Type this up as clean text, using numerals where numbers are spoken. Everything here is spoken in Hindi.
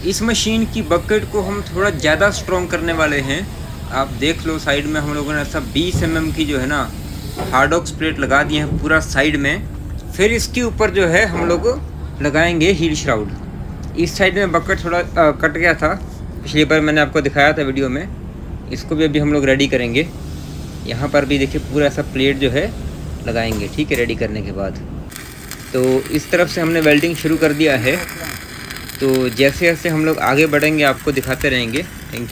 इस मशीन की बकेट को हम थोड़ा ज़्यादा स्ट्रॉन्ग करने वाले हैं। आप देख लो साइड में हम लोगों ने ऐसा 20 mm की जो है ना हार्डॉक्स प्लेट लगा दी है पूरा साइड में। फिर इसके ऊपर जो है हम लोग लगाएंगे हील श्राउड। इस साइड में बकेट थोड़ा कट गया था, पिछली बार मैंने आपको दिखाया था वीडियो में। इसको भी अभी हम लोग रेडी करेंगे। यहाँ पर भी देखिए पूरा ऐसा प्लेट जो है लगाएंगे, ठीक है, रेडी करने के बाद। तो इस तरफ से हमने वेल्डिंग शुरू कर दिया है। तो जैसे जैसे हम लोग आगे बढ़ेंगे आपको दिखाते रहेंगे। Thank you.